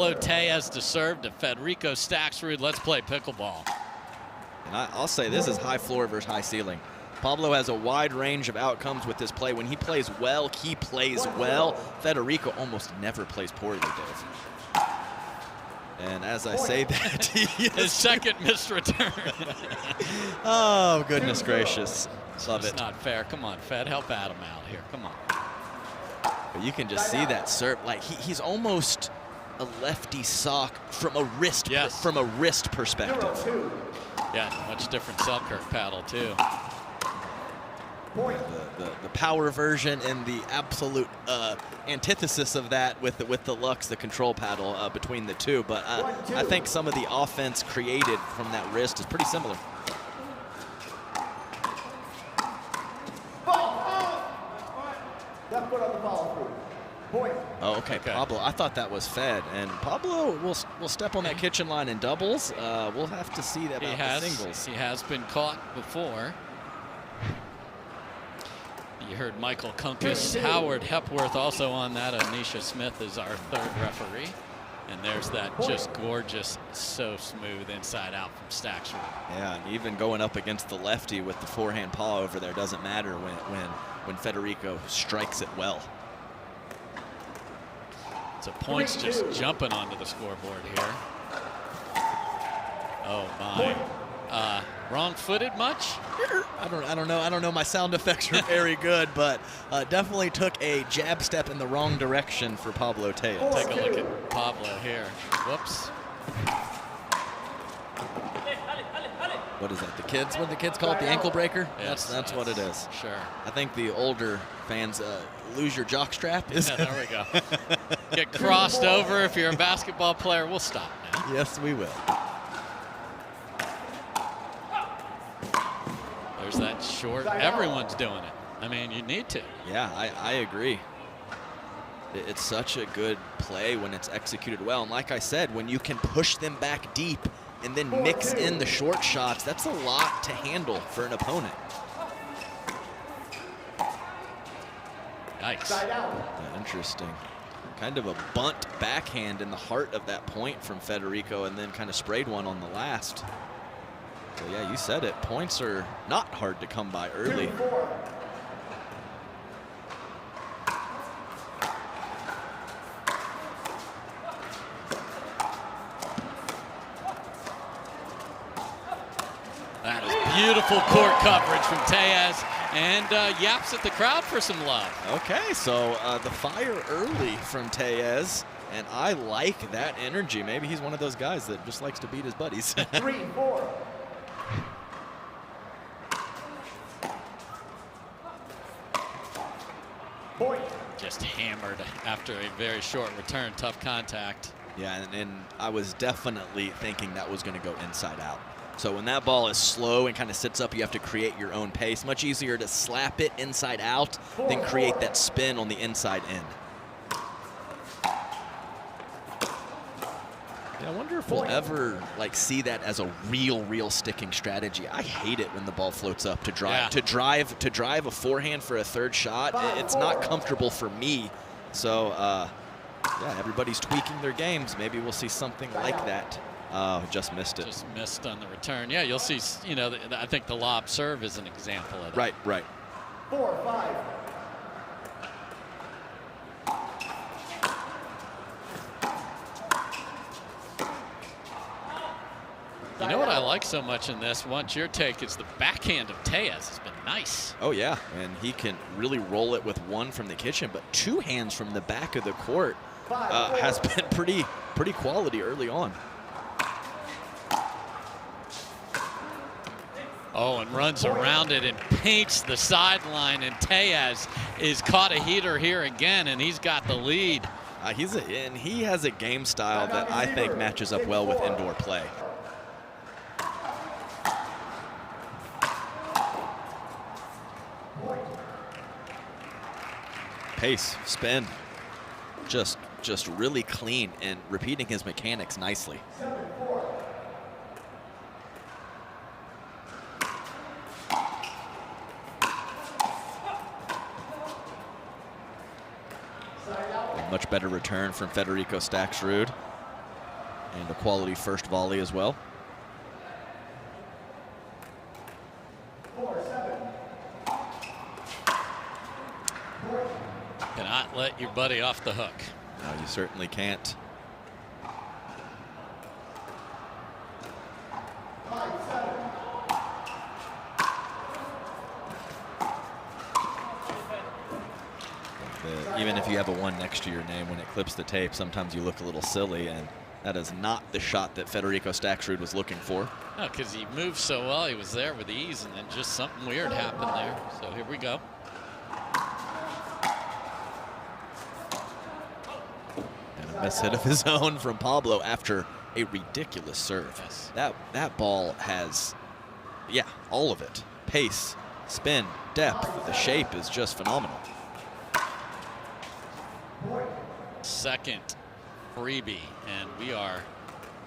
Pablo Tellez to serve to Federico Staksrud. Let's play pickleball. And I'll say this is high floor versus high ceiling. Pablo has a wide range of outcomes with this play. When he plays well, he plays well. Federico almost never plays poorly, Dave. And as I say that, his second missed return. Oh, goodness gracious. Love it. It's not fair. Come on, Fed, help Adam out here. Come on. But you can just see that serve. Like he's almost a lefty sock from a wrist, from a wrist perspective. Yeah, much different Selkirk paddle too. The power version and the absolute antithesis of that with the Lux, the control paddle between the two. But I think some of the offense created from that wrist is pretty similar. Oh, okay, Pablo. I thought that was Fed, and Pablo will step on that kitchen line in doubles. We'll have to see that about the singles. He has been caught before. You heard Michael Kunkus, Howard Hepworth also on that. Anisha Smith is our third referee. And there's that just gorgeous, so smooth inside out from Staksrud. Yeah, and even going up against the lefty with the forehand paw over there doesn't matter when Federico strikes it well. So points just jumping onto the scoreboard here. Oh my. Wrong-footed much? I don't know. My sound effects are very good, but definitely took a jab step in the wrong direction for Pablo Tellez. Take a look at Pablo here. Whoops. What is that? What do the kids call it? The ankle breaker? Yes, that's what it is. Sure. I think the older fans lose your jock strap. Yeah, there we go. Get crossed over if you're a basketball player. We'll stop now. Yes, we will. There's that short. Everyone's doing it. I mean, you need to. Yeah, I agree. It's such a good play when it's executed well. And like I said, when you can push them back deep and then mix in the short shots, that's a lot to handle for an opponent. Nice. Yeah, interesting. Kind of a bunt backhand in the heart of that point from Federico, and then kind of sprayed one on the last. So yeah, you said it. Points are not hard to come by early. That is beautiful court coverage from Tellez, and yaps at the crowd for some love. Okay, so the fire early from Tellez, and I like that energy. Maybe he's one of those guys that just likes to beat his buddies. 3-4. Point. Just hammered after a very short return, tough contact. Yeah, and I was definitely thinking that was going to go inside out. So when that ball is slow and kind of sits up, you have to create your own pace. Much easier to slap it inside out than create that spin on the inside in. Yeah, I wonder if we'll ever see that as a real sticking strategy. I hate it when the ball floats up to drive. Yeah. To drive a forehand for a third shot. It's not comfortable for me. So yeah, everybody's tweaking their games. Maybe we'll see something like that. Just missed it. Just missed on the return. Yeah, you'll see. You know, I think the lob serve is an example of that. Right. 4-5. You know what I like so much in this? What's your take? Is the backhand of Tellez has been nice. Oh yeah, and he can really roll it with one from the kitchen, but two hands from the back of the court has been pretty quality early on. Oh, and runs around it and paints the sideline, and Tellez is caught a heater here again, and he's got the lead. He has a game style that I think matches up well with indoor play. Pace, spin, just really clean and repeating his mechanics nicely. A much better return from Federico Staksrud. And a quality first volley as well. 4-7. Cannot let your buddy off the hook. No, you certainly can't. 5-7. Even if you have a 1 next to your name, when it clips the tape, sometimes you look a little silly, and that is not the shot that Federico Staksrud was looking for. No, because he moved so well, he was there with ease, and then just something weird happened there. So here we go. And a miss hit of his own from Pablo after a ridiculous serve. Yes. That ball has, yeah, all of it. Pace, spin, depth. The shape is just phenomenal. Second freebie, and we are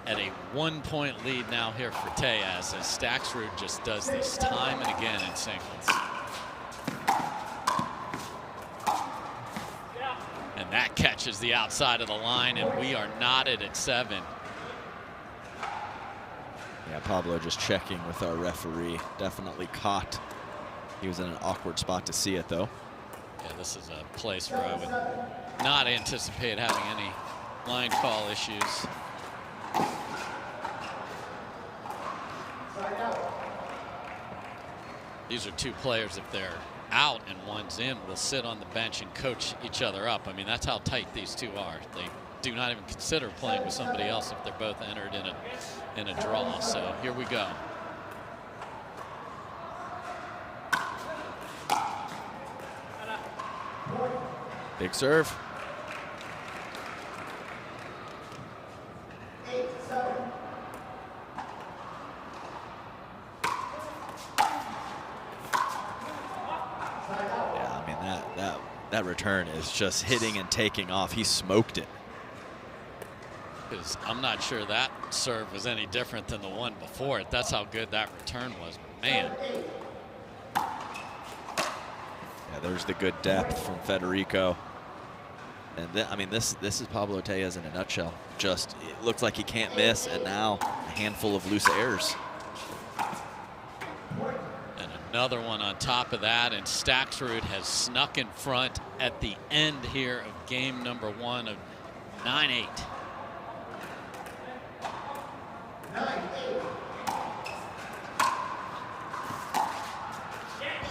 at a 1-point lead now here for Tellez, as Staksrud just does this time and again in singles. And that catches the outside of the line, and we are knotted at 7. Yeah, Pablo just checking with our referee. Definitely caught. He was in an awkward spot to see it, though. Yeah, this is a place where I would not anticipate having any line call issues. These are two players, if they're out and one's in, will sit on the bench and coach each other up. I mean, that's how tight these two are. They do not even consider playing with somebody else if they're both entered in a draw. So here we go. Big serve. 8-7. Yeah, I mean, that return is just hitting and taking off. He smoked it. Because I'm not sure that serve was any different than the one before it. That's how good that return was. Man. Yeah, there's the good depth from Federico. And I mean, this is Pablo Tellez in a nutshell. Just, it looks like he can't miss, and now a handful of loose errors. And another one on top of that, and Staksrud has snuck in front at the end here of game number 1 of 9-8. 9-8.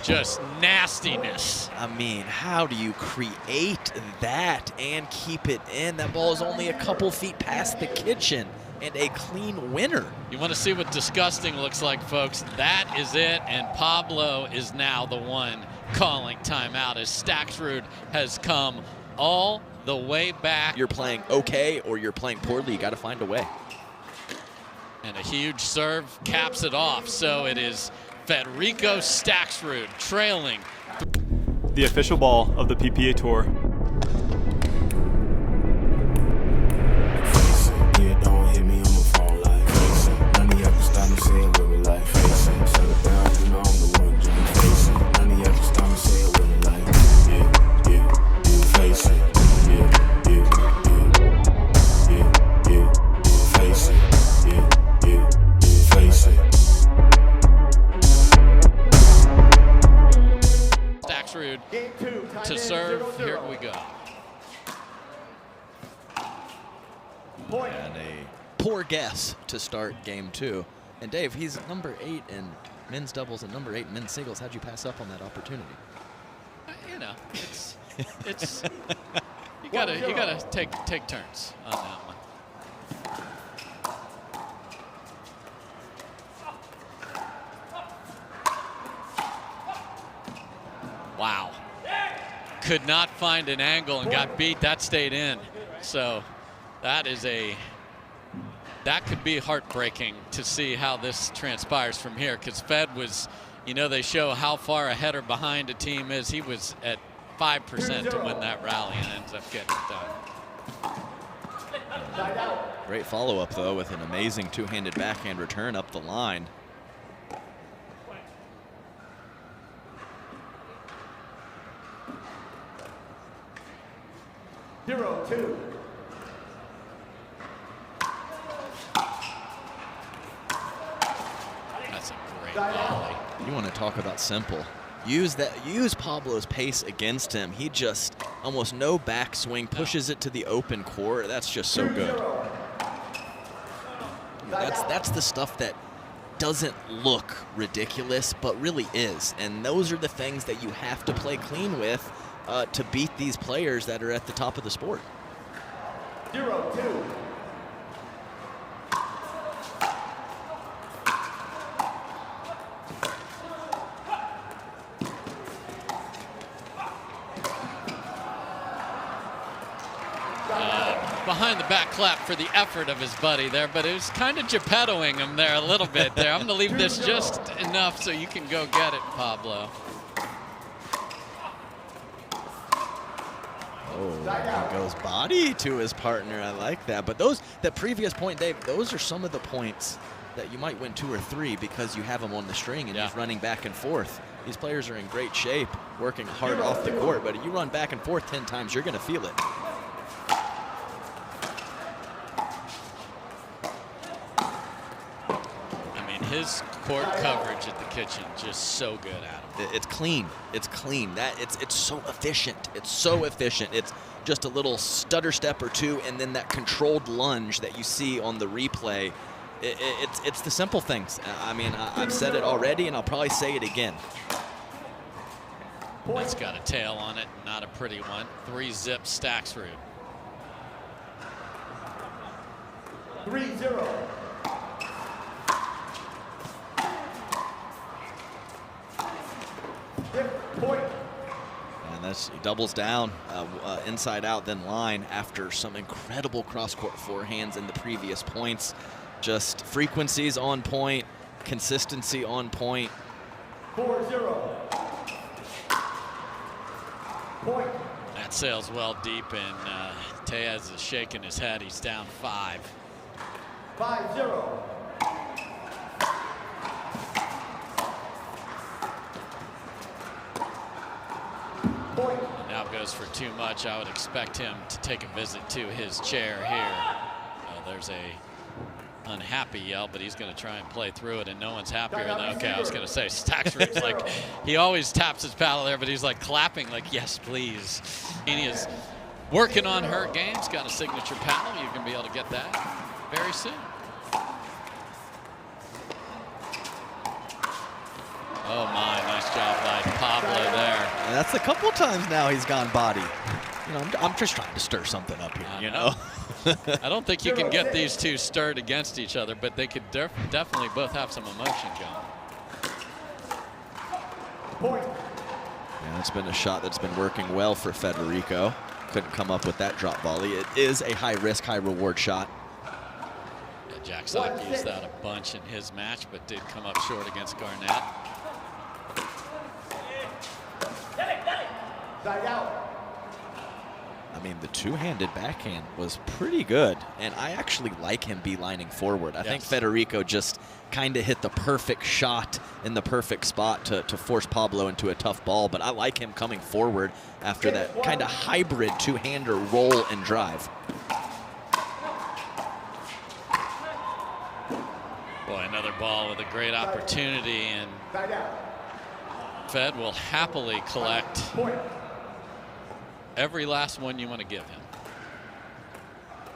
Just nastiness. I mean, how do you create that and keep it in? That ball is only a couple feet past the kitchen, and a clean winner. You want to see what disgusting looks like, folks? That is it, and Pablo is now the one calling timeout as Staksrud has come all the way back. You're playing okay or you're playing poorly. You got to find a way. And a huge serve caps it off. So it is Federico Staksrud trailing. The official ball of the PPA Tour. To serve, here we go. Point. And a poor guess to start game 2. And Dave, he's number 8 in men's doubles and number 8 in men's singles. How'd you pass up on that opportunity? You know, it's you gotta take turns on that one. Wow. Could not find an angle and got beat. That stayed in. So that could be heartbreaking to see how this transpires from here, because Fed was, you know, they show how far ahead or behind a team is. He was at 5% to win that rally and ends up getting it done. Great follow-up, though, with an amazing two-handed backhand return up the line. Great volley. You want to talk about simple. Use Pablo's pace against him. He just almost no backswing, pushes it to the open court. That's just so good. That's the stuff that doesn't look ridiculous, but really is. And those are the things that you have to play clean with to beat these players that are at the top of the sport. 0-2. Behind the back clap for the effort of his buddy there, but it was kind of Geppettoing him there a little bit there. I'm going to leave this just enough so you can go get it, Pablo. Oh, he goes body to his partner. I like that. But that previous point, Dave, those are some of the points that you might win 2 or 3 because you have him on the string and he's running back and forth. These players are in great shape, working hard off the court, but if you run back and forth 10 times, you're going to feel it. His court coverage at the kitchen just so good, Adam. It's clean. It's clean. It's so efficient. It's so efficient. It's just a little stutter step or two, and then that controlled lunge that you see on the replay. It's the simple things. I mean, I've said it already, and I'll probably say it again. It's got a tail on it, not a pretty one. 3-zip Staksrud. 3-0. Point. And he doubles down, inside out, then line after some incredible cross-court forehands in the previous points. Just frequencies on point, consistency on point. 4-0. Point. That sails well deep, and Tellez is shaking his head. He's down 5. 5-0. Now goes for too much. I would expect him to take a visit to his chair here. There's a unhappy yell, but he's going to try and play through it, and no one's happier than, okay, I was going to say, Staksrud's like, he always taps his paddle there, but he's like clapping like, yes, please. He is working on her games, got a signature paddle. You're going to be able to get that very soon. Oh my, nice job by Pablo there. And that's a couple times now he's gone body. You know, I'm just trying to stir something up here, you know? I don't think you can get these two stirred against each other, but they could definitely both have some emotion going. Point. Yeah, that's been a shot that's been working well for Federico. Couldn't come up with that drop volley. It is a high-risk, high-reward shot. Yeah, Jack Sock used that a bunch in his match, but did come up short against Garnett. Side out. I mean, the two-handed backhand was pretty good, and I actually like him beelining forward. I think Federico just kind of hit the perfect shot in the perfect spot to force Pablo into a tough ball, but I like him coming forward after that kind of hybrid two-hander roll and drive. Boy, another ball with a great opportunity, and Side out. Fed will happily collect Point. every last one you want to give him.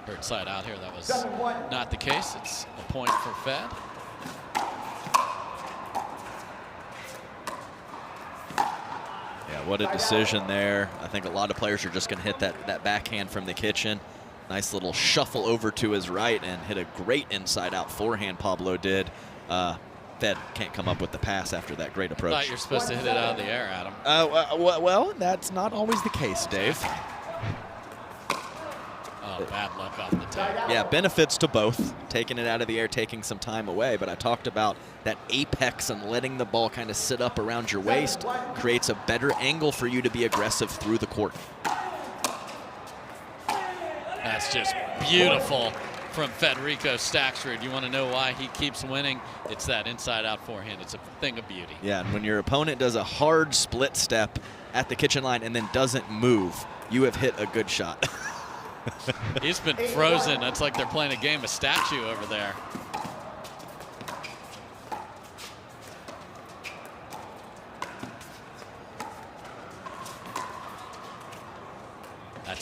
Third side out here, that was 7-1. not the case. It's a point for Fed. Yeah, what a decision there. I think a lot of players are just going to hit that backhand from the kitchen. Nice little shuffle over to his right and hit a great inside-out forehand, Pablo did. Fed can't come up with the pass after that great approach. I thought you're supposed to hit it out of the air, Adam. Well, that's not always the case, Dave. Oh, bad luck off the table. Yeah, benefits to both. Taking it out of the air, taking some time away. But I talked about that apex and letting the ball kind of sit up around your waist creates a better angle for you to be aggressive through the court. That's just beautiful from Federico Staksrud. You want to know why he keeps winning? It's that inside-out forehand. It's a thing of beauty. Yeah, and when your opponent does a hard split step at the kitchen line and then doesn't move, you have hit a good shot. He's been frozen. It's like they're playing a game of statue over there.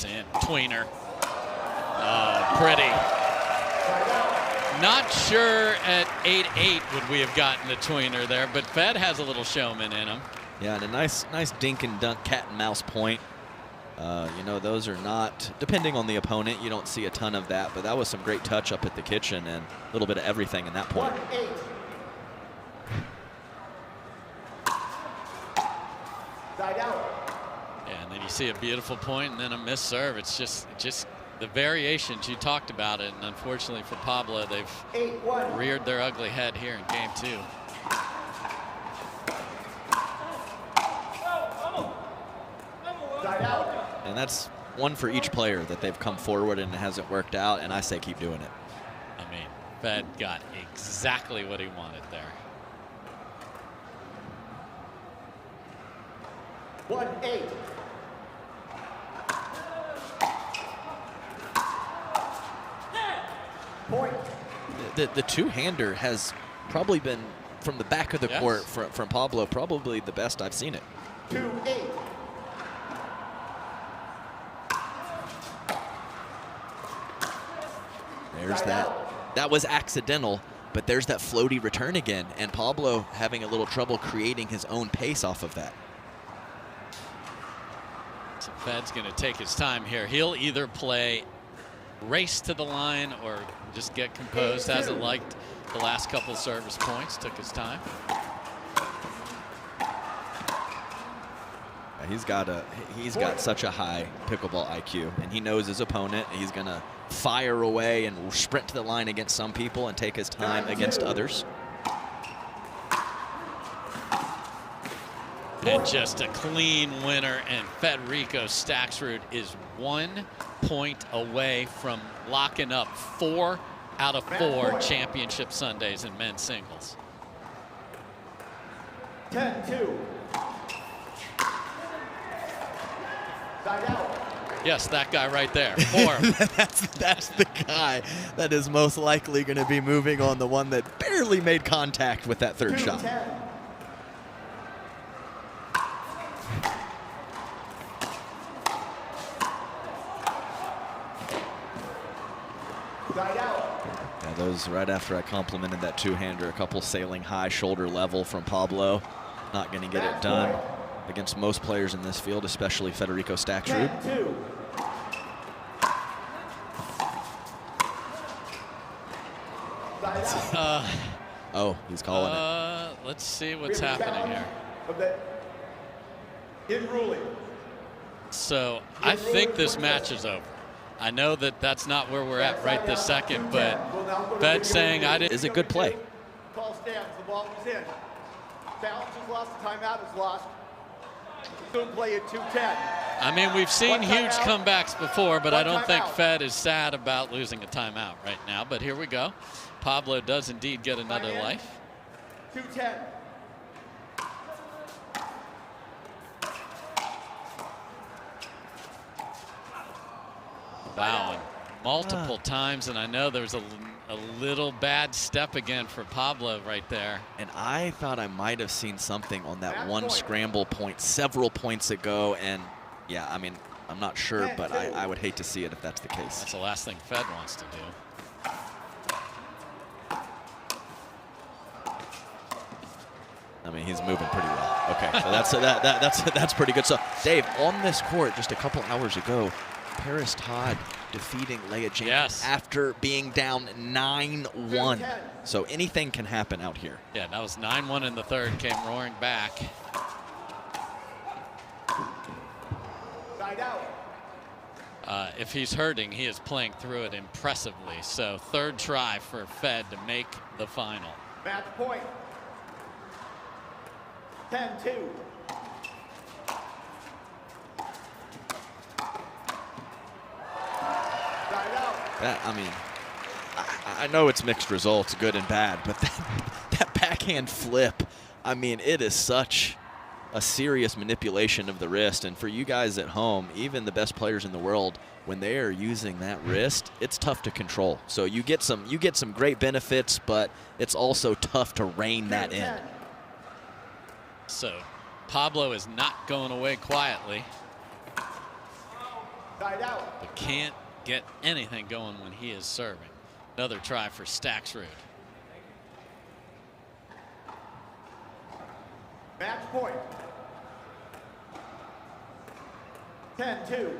It's in. Tweener. Oh, pretty. Not sure at 8-8 would we have gotten a tweener there, but Fed has a little showman in him. Yeah, and a nice dink and dunk cat and mouse point. You know, those are not, depending on the opponent, you don't see a ton of that, but that was some great touch up at the kitchen and a little bit of everything in that point. 1-8. Side out. Yeah, and then you see a beautiful point and then a missed serve. It's just the variations you talked about it, and unfortunately for Pablo, they've 8-1. reared their ugly head here in game 2. Side out. And that's one for each player that they've come forward and it hasn't worked out, and I say keep doing it. I mean, Fed got exactly what he wanted there. 1-8. Point. The two-hander has probably been, from the back of the court from Pablo, probably the best I've seen it. 2-8. There's that. That was accidental, but there's that floaty return again, and Pablo having a little trouble creating his own pace off of that. So Fed's going to take his time here. He'll either play race to the line or just get composed. Hasn't liked the last couple service points. Took his time. He's got such a high pickleball IQ, and he knows his opponent. He's going to fire away and sprint to the line against some people and take his time against others. And just a clean winner, and Federico Staksrud is 1 point away from locking up 4 out of 4 championship Sundays in men's singles. 10-2. Side out. Yes, that guy right there. 4. that's the guy that is most likely going to be moving on, the one that barely made contact with that third shot. 2-10. Side out. Yeah, those right after I complimented that two-hander, a couple sailing high shoulder level from Pablo. Not going to get it done against most players in this field, especially Federico Staksrud. 10-2. Side out. Oh, he's calling it. Let's see what's happening here. In ruling. So I think this match is over. I know that that's not where we're at right this second, but Fed saying I didn't. Is a good play. Call stands. The ball was in. Balance is lost. The timeout is lost. Soon play at 2:10. I mean, we've seen huge comebacks before, but I don't think Fed is sad about losing a timeout right now. But here we go. Pablo does indeed get another life. 2:10. Wow, and multiple times, and I know there's a little bad step again for Pablo right there. And I thought I might have seen something on that one scramble point several points ago, and yeah, I mean, I'm not sure, but I would hate to see it if that's the case. That's the last thing Fed wants to do. I mean, he's moving pretty well. Okay, so that's pretty good. So, Dave, on this court just a couple hours ago, Paris Todd defeating Leah Jenkins after being down 9-1. So anything can happen out here. Yeah, that was 9-1 in the third, came roaring back. Side out. If he's hurting, he is playing through it impressively. So third try for Fed to make the final. Match point. 10-2. I mean, I know it's mixed results, good and bad, but that backhand flip, I mean, it is such a serious manipulation of the wrist. And for you guys at home, even the best players in the world, when they are using that wrist, it's tough to control. So you get some great benefits, but it's also tough to rein that in. So Pablo is not going away quietly. Side out. but can't get anything going when he is serving. Another try for Staksrud. Match point. 10-2.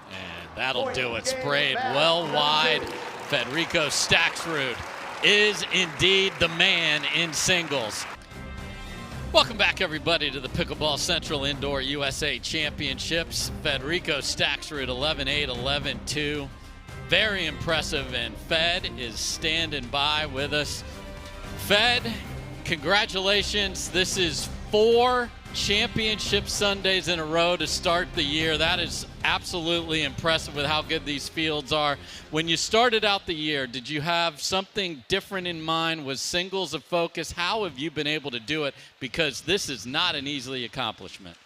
And that'll do it. Sprayed well wide. Federico Staksrud is indeed the man in singles. Welcome back, everybody, to the Pickleball Central Indoor USA Championships. Federico Staksrud, 11-8, 11-2. Very impressive, and Fed is standing by with us. Fed, congratulations. This is 4 championship Sundays in a row to start the year. That is absolutely impressive with how good these fields are. When you started out the year, did you have something different in mind? Was singles a focus? How have you been able to do it? Because this is not an easy accomplishment.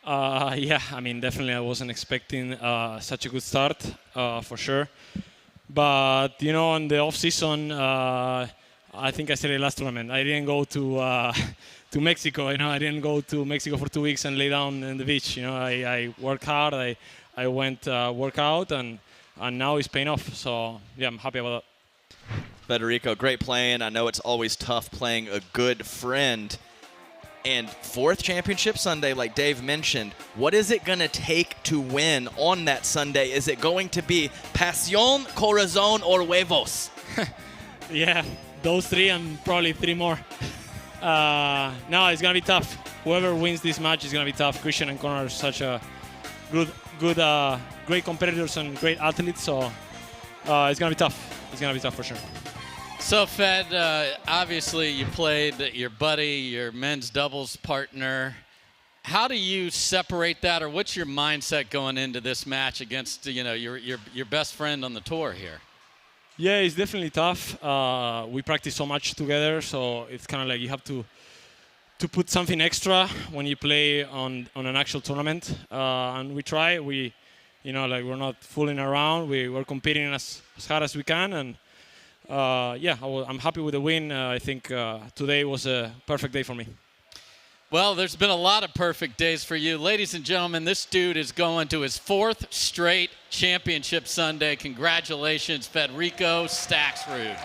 Yeah, I mean, definitely I wasn't expecting such a good start, for sure. But, you know, on the off-season, I think I said it last tournament, I didn't go to Mexico. You know, I didn't go to Mexico for 2 weeks and lay down on the beach. You know, I worked hard. I went work out, and now it's paying off. So yeah, I'm happy about that. Federico, great playing. I know it's always tough playing a good friend. And 4th championship Sunday, like Dave mentioned, what is it going to take to win on that Sunday? Is it going to be pasión, corazón, or huevos? Yeah, those 3 and probably 3 more. No, it's going to be tough. Whoever wins this match is going to be tough. Christian and Connor are such a great competitors and great athletes, so it's going to be tough. It's going to be tough for sure. So, Fed, obviously you played your buddy, your men's doubles partner. How do you separate that, or what's your mindset going into this match against, you know, your best friend on the tour here? Yeah, it's definitely tough. We practice so much together, so it's kind of like you have to put something extra when you play on an actual tournament. And we try. You know, like, we're not fooling around. We're competing as hard as we can, and yeah, I'm happy with the win. I think today was a perfect day for me. Well, there's been a lot of perfect days for you. Ladies and gentlemen, this dude is going to his 4th straight championship Sunday. Congratulations, Federico Staksrud.